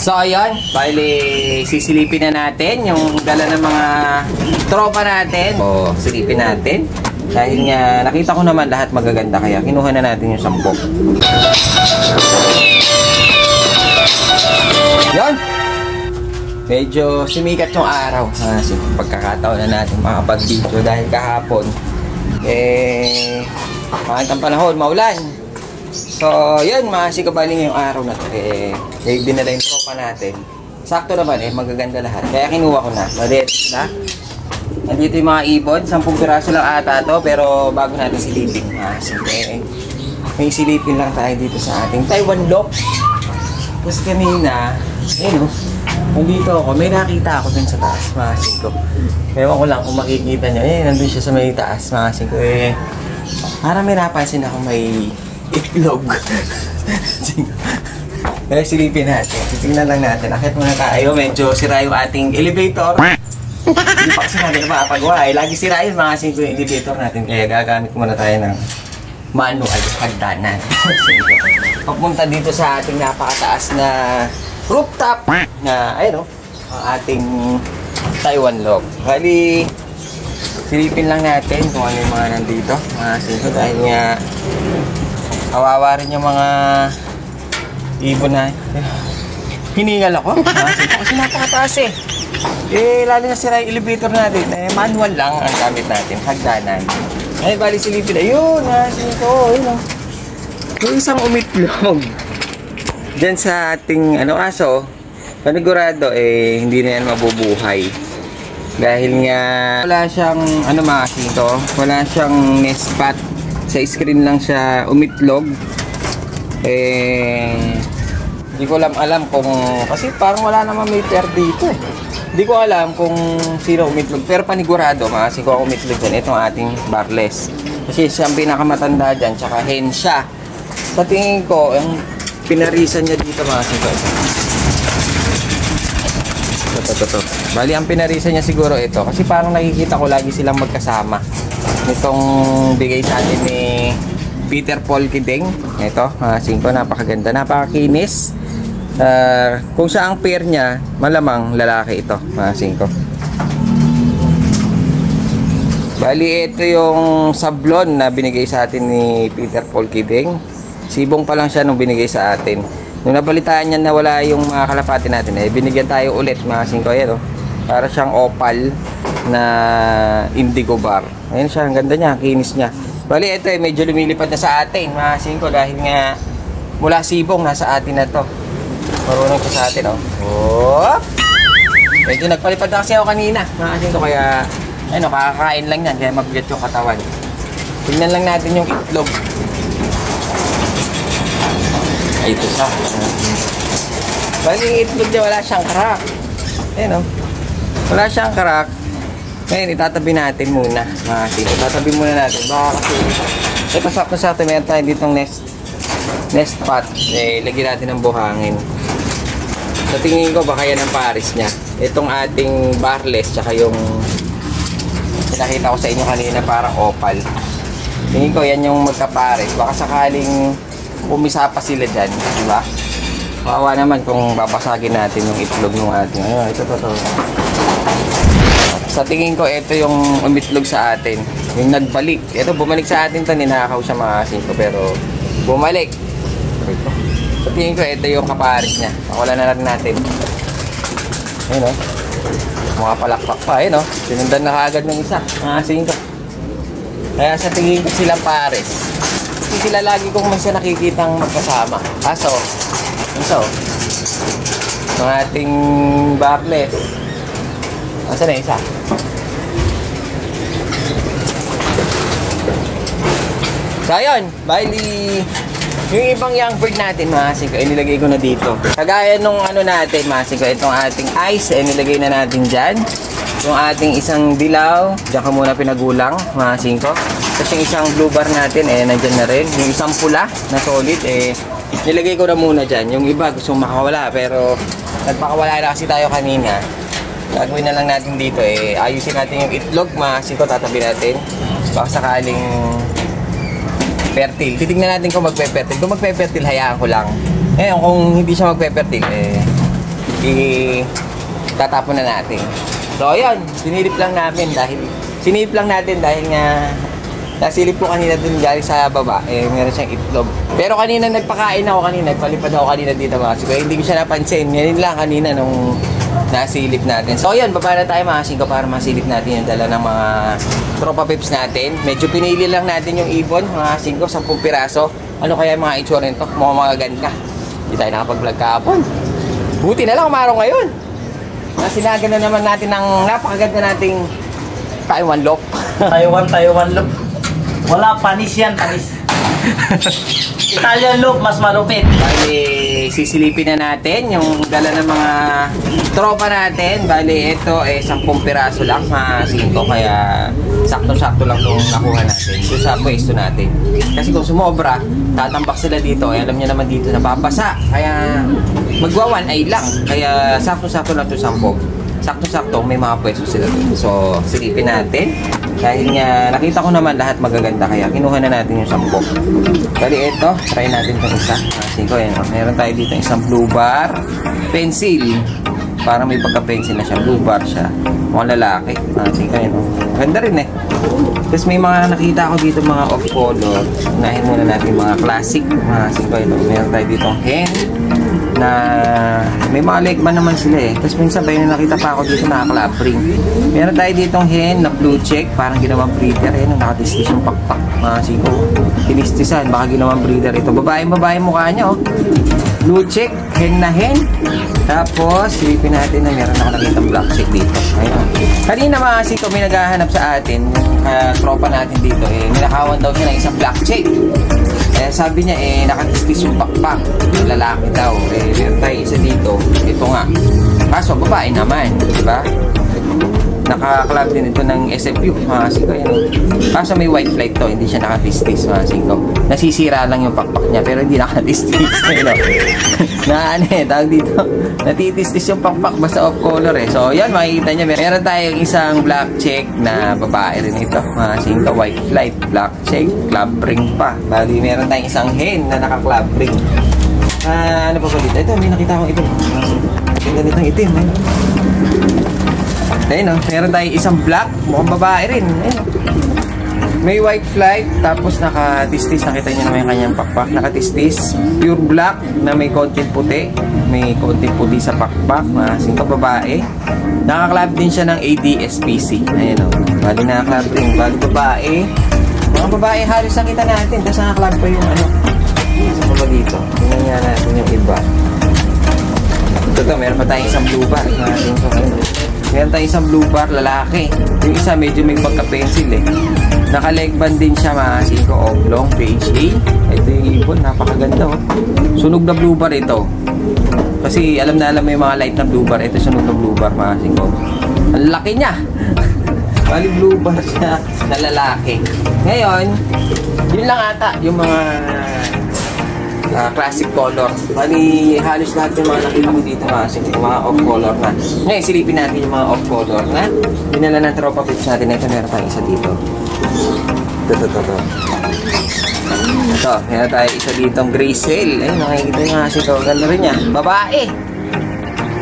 So ayun, bali sisilipin na natin yung dala ng mga tropa natin. O silipin natin. Dahil nga nakita ko naman lahat magaganda kaya kinuha na natin yung 10. Yun! Medyo sumikat yung araw. Pagkakataon na natin makapag-video dahil kahapon makitang panahon, maulan. So, yun, masikabaling yung araw na ito. Dinala yung tropa natin. Sakto naman, magaganda lahat. Kaya kinuha ko na. Maliit na. Nandito yung mga ibon. 10 piraso lang ata to. Pero bago natin silipin. May silipin lang tayo dito sa ating Taiwan lock. Kasi kanina, nandito ako. May nakita ako dun sa taas. Mahasin ko. Ewan ko lang kung makikita nyo. Nandun siya sa may taas. Mahasin ko. Parang may napansin ako may itlog. Kaya silipin natin. Titingnan lang natin. Akit muna tayo. Medyo sira yung ating elevator. Hindi pa kasi natin napapagawa. Lagi sira yun mga 5 yung elevator natin. Kaya gagamit muna tayo ng manual hagdanan. Papunta dito sa ating napakataas na rooftop na ang ating Taiwan lock. Bali, silipin lang natin kung ano yung mga nandito. Mga 5 dahil nga kawawa rin yung mga ibon na hiningal ako. Kasi napakataas lalo na sira yung elevator natin. Manual lang ang gamit natin. Hagdanan. Bali silipin. Ayun, yung isang umitlog. Diyan sa ating aso, panigurado hindi na yan mabubuhay. Dahil nga wala siyang wala siyang nest spot. Sa screen lang siya umitlog. Hindi ko alam kung kasi parang wala naman may pair dito Hindi ko alam kung sino umitlog pero panigurado kasi kung umitlog dyan itong ating barless. Kasi siyang pinakamatanda dyan tsaka hen siya. Sa tingin ko yung pinarisan niya dito Bali ang pinarisan niya siguro ito kasi parang nakikita ko lagi silang magkasama. Itong bigay sa atin ni Peter Paul Kideng. Ito, 5, napakaganda, napakakinis. Kung siya ang pair niya, malamang lalaki ito, 5. Bali, ito yung sablon na binigay sa atin ni Peter Paul Kideng. Sibong pa lang siya nung binigay sa atin. Nung nabalitaan niya na wala yung mga kalapati natin, binigyan tayo ulit, 5. Ayan, para siyang opal na indigo bar. Ayan siya, ang ganda niya, kinis niya. Bali, ito medyo lumilipad na sa atin, mga 5, dahil nga mula sibong, nasa atin na to. Marunong ko sa atin, Medyo nagpalipad na kasi ako kanina, mga 5, kaya, kakakain lang yan, kaya mabigat yung katawan. Tingnan lang natin yung itlog. Ay, ito siya. Bali, yung itlog niya, wala siyang crack. Ayan, wala siyang crack. Ngayon, itatabi natin muna. Itatabi muna natin. Baka kasi, pasok-pasok meron tayo ditong nest pot. Lagyan natin ng buhangin. Sa tingin ko, baka yan ang pares niya. Itong ating barless, tsaka yung pinakita ko sa inyo kanina, parang opal. Tingin ko, yan yung magkapares. Baka sakaling umisa pa sila dyan. Diba? Kawawa naman kung babasagin natin yung itlog ng ating. Ito. Sa tingin ko, ito yung umitlog sa atin. Yung nagbalik. Ito, bumalik sa atin ito. Ninakaw siya mga 5. Pero, bumalik. Sa tingin ko, ito yung kaparis niya. Wala na rin natin. Ayun, mga palakpak pa. Ayun, sinundan na kaagad ng isa. Mga 5. Kaya sa tingin ko silang pares. Hindi sila lagi kong may siya nakikitang magkasama. Kaso, mga ating barless. Asan na isa? So ayun, bali yung ibang young bird natin, mga 5, inilagay ko na dito. Kagaya nung natin, mga 5, itong ating ice, inilagay na natin dyan. Yung ating isang dilaw, dyan ka muna pinagulang, mga 5. Tapos yung isang blue bar natin, nandyan na rin. Yung isang pula na solid, nilagay ko na muna dyan. Yung iba gusto makawala, pero nagpakawala na kasi tayo kanina. Gagawin na lang natin dito, ayusin natin yung itlog, mga 5, tatabi natin. Baka sakaling fertile. Titignan natin kung magpe-fertile. Kung magpe-fertile, hayaan ko lang. Ngayon, kung hindi siya magpe-fertile, tatapon na natin. So, ayun, sinilip lang natin dahil nga nasilip ko kanina dun galing sa baba, meron siyang itlog. Pero kanina nagpakain ako nagpalipad ako kanina dito mga singko. Hindi ko siya napansin. Yan lang kanina nung nasilip natin. So, ayun, baba na tayo mga singko para masilip natin yung dala ng mga tropa pips natin. Medyo pinili lang natin yung ibon, mga singko, 10 piraso. Ano kaya yung mga itsura nito? Mukhang magaganda. Hindi tayo nakapag-vlog kahapon. Buti na lang umaraw ngayon. Nasinagan na naman natin ng napakaganda nating Taiwan loop. Taiwan loop. Wala, panis yan, panis. Italian loop, mas malupit. Bali, sisilipin na natin yung dala ng mga tropa natin. Bali, ito 10 piraso lang, mga singko. Kaya sakto-sakto lang itong nakuha natin. So, sa pwesto natin. Kasi kung sumobra, tatambak sila dito. Alam niyo naman dito, napapasa. Kaya magwa 1 ay lang. Kaya sakto-sakto lang ito 10. Sakto-sakto, may mga pwesto sila doon. So, silipin natin. Dahil nga, nakita ko naman lahat magaganda. Kaya kinuha na natin yung 10. Bali, ito. Try natin itong isa. Kasi ko, meron tayo dito isang blue bar. Pencil. Para may pagka-pencil na siya. Blue bar siya. Mukhang lalaki. Kasi ko, ganda rin Tapos may mga nakita ko dito mga off-color. Unahin muna natin mga classic. Kasi ko, meron tayo dito hen. Na may mga legman naman sila Tapos minsan ba yung nakita pa ako dito naka-club ring. Meron tayo ditong hen na blue check, parang ginawang breeder nakatistis yung pakpak. Mga siko, tinistisan, baka ginawang breeder ito. Babae mukha niya blue check, hen na hen. Tapos silipin natin na meron ako nakitang black check dito. Ayun. Kanina mga siko, may naghahanap sa atin yung tropa natin dito ninakawan daw siya ng isang black check. Sabi niya nakatistis yung pakpak, lalaki daw. Meron tayo isa dito, ito nga. Kaso babae naman, di ba? Naka-club din ito ng SFU, mga singko. Kaso may white flight to, hindi siya nakatistis, mga singko. Nasisira lang yung pakpak niya, pero hindi nakatistis. Tawag dito, natitistis yung pakpak basta off color So, yan, makikita niya. Meron tayong isang black check na babae rin ito, mga singko. White flight, black check, club ring pa. Bali, meron tayong isang hen na naka-club ring. Ano pa dito? Ito, may nakita akong itim. Ganda nitong itim, Ayun meron tayong isang black, mukhang babae rin. May white flight, tapos nakatistis. Nakita niyo naman yung kanyang pakpak. Nakatistis, pure black na may konting puti. May konting puti sa pakpak. Singko babae. Nakaklab din siya ng ADSPC. Ayun bali nakaklab rin. Bali babae. Mga babae halos nakita natin. Tapos nakaklab pa yung sa baba dito. Tingnan nga natin yung iba. Ito, meron pa tayong isang blue bar. Meron tayong isang blue bar, lalaki. Yung isa medyo may pagka-pencil Naka-leg band din siya, mga singko, oblong, PHA. Ito yung ibon, napakaganda Sunog na blue bar ito. Kasi alam na alam mo yung mga light na blue bar. Ito sunog na blue bar, mga singko. Ang laki niya. Bali blue bar siya na lalaki. Ngayon, yun lang ata yung mga classic color. Bali, halos lahat yung mga nakita mo dito yung mga off-color na. Ngayon, silipin natin yung mga off-color na dinala ng tropa pips natin. Ito, meron tayong isa dito. Ito, meron tayo isa ditong gray cell. Ayun, nakikita yung mga sito. Ganda rin niya. Babae!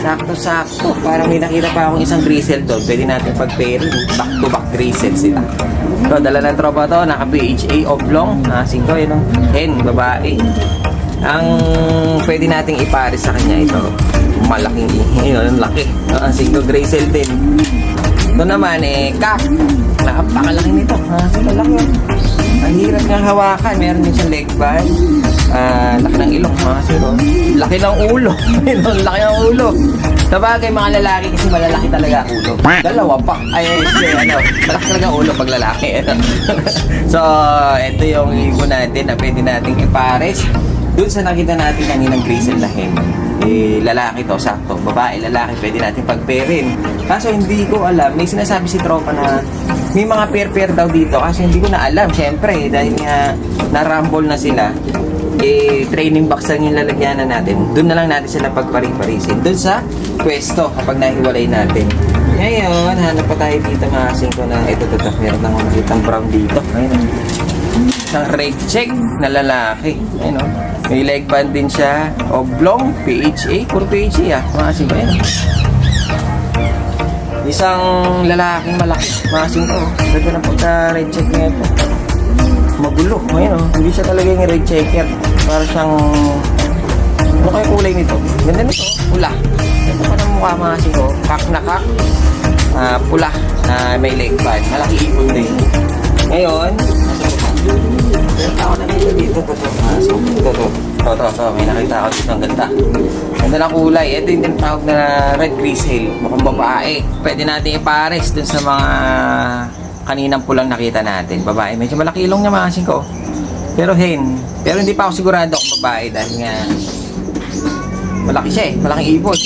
Sakto-sakto. Parang may nakita pa akong isang gray cell doon. Pwede natin pag-pairing. Back-to-back gray cell sila. Ito, dala ng tropa to. Naka-PHA oblong. Singko, yun hen, babae. Ang pwede nating ipares sa kanya ito, malaking yun, laki. Singko gray cell din. Ito naman kak. Napakalaki nito. Malaki Ang hirap niyang hawakan. Meron din siyang leg band. Laki ng ilong, mga siro. Laki ng ulo. Laki ng ulo. Sabagay mga lalaki kasi malalaki talaga ang ulo. Dalawa pa. Malaki talaga ang ulo pag lalaki. So, ito yung ibon natin na pwede nating ipares. Doon sa nakita natin kaninang Grizzle na hen, lalaki to, sakto. Babae, lalaki, pwede natin pag-pairin. Kaso hindi ko alam, may sinasabi si tropa na may mga pair-pair daw dito. Kasi hindi ko na alam, syempre, dahil nga na-rumble na sila. Training box lang yung lalagyanan natin. Doon na lang natin sila pagpari-parisin. Doon sa pwesto, kapag nahiwalay natin. Ngayon, hanap pa tayo dito mga singko na ito. Meron lang akong nakitang brown dito. Ayun. Isang red check na lalaki. Ayun o. May leg band din siya. Oblong, PHA. Puro PHA mga kasingko. Ayun o. Isang lalaking malaki. Mga kasingko. Ganda ng pagka-red check na ito. Magulo. Ayun o. Hindi siya talaga yung red checker. Para siyang... Ano kayo kulay nito? Ganda nito. Pula. Ito pa ng mukha mga kasingko. Kak na kak. Pula. May leg band. Malaki ipon din. Ngayon, ako na dito. Ito. May nakita ako dito. Ang ganda. Ganda ng kulay. Ito yung tinatawag na red grizzle. Mukhang babae. Pwede natin ipares dun sa mga kaninang pulang nakita natin. Babae. Medyo malaki ilong niya mga kasing ko. Pero hindi pa ako sigurado kung babae dahil nga malaki siya eh. Malaking ibon.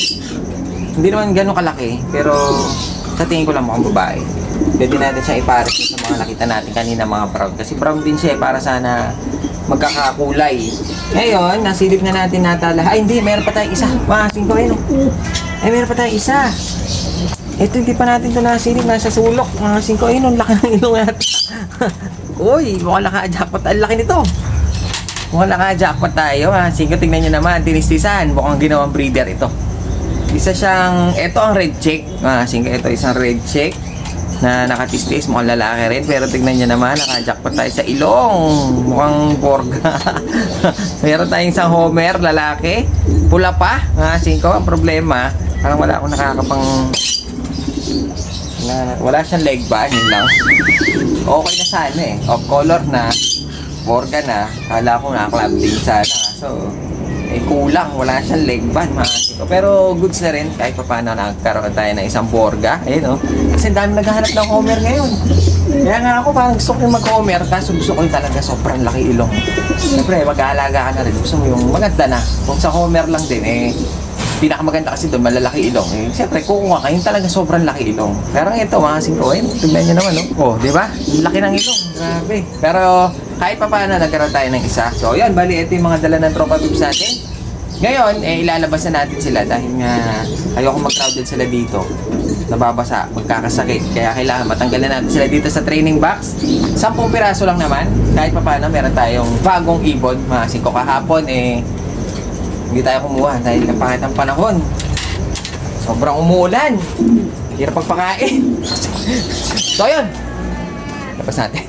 Hindi naman gano'ng kalaki. Pero sa tingin ko lang mukhang babae. Pwede natin siya ipares sa mga nakita natin kanina mga brown. Kasi brown din siya para sana magkakakulay. Ngayon, nasilip na natin natala. Ay hindi, mayroon pa tayong isa. Makasing ko ayun. Ay meron pa tayong isa. Ito hindi pa natin ito nasilip. Nasa sulok. Makasing ko ayun. Laki ng ilong natin. Uy, mukhang naka-jackpot. Ang laki nito. Mukhang naka-jackpot tayo. Makasing ko, tingnan nyo naman. Tinistisan. Mukhang ginawang breeder ito. Isa siyang, ito ang red check. Makasing ko, ito isang red check na nakatistis, mukhang lalaki rin. Pero tignan nyo naman, nakajackpot tayo sa ilong. Mukhang borga. Meron tayong isang homer, lalaki. Pula pa. Singko, ang problema, parang wala akong nakakapang... wala siyang leg band, yun lang. Okay na sana eh. Off color na. Borga na. Kala ko na-club din sana. So, kulang. Wala siyang leg band, pero goods na rin kahit pa paano nagkaroon tayo ng isang borga. Ayun o. Kasi dami naghahanap ng homer ngayon. Kaya nga ako parang gusto ko yung mag-homer. Kaso gusto ko yung talaga sobrang laki ilong. Siyempre mag-aalaga ka na rin. Gusto mo yung maganda na. Kung sa homer lang din pinakamaganda kasi doon malalaki ilong. Siyempre kukuha ka yung talaga sobrang laki ilong. Pero ito mga singko. Tignan nyo naman di ba? Laki ng ilong. Grabe. Pero kahit pa paano nagkaroon tayo ng isa. So yun, bali ito yung mga dala ng tropa bibs natin. Ngayon, ilalabas na natin sila dahil nga ayoko mag-crowded sila dito. Nababasa, magkakasakit. Kaya kailangan matanggalin natin sila dito sa training box. 10 piraso lang naman. Kahit pa paano, meron tayong bagong ibon. Mga singko kahapon, hindi tayo kumuha dahil napakit ang panahon. Sobrang umuulan. Hirap pagpakain. So, yun. Labas natin.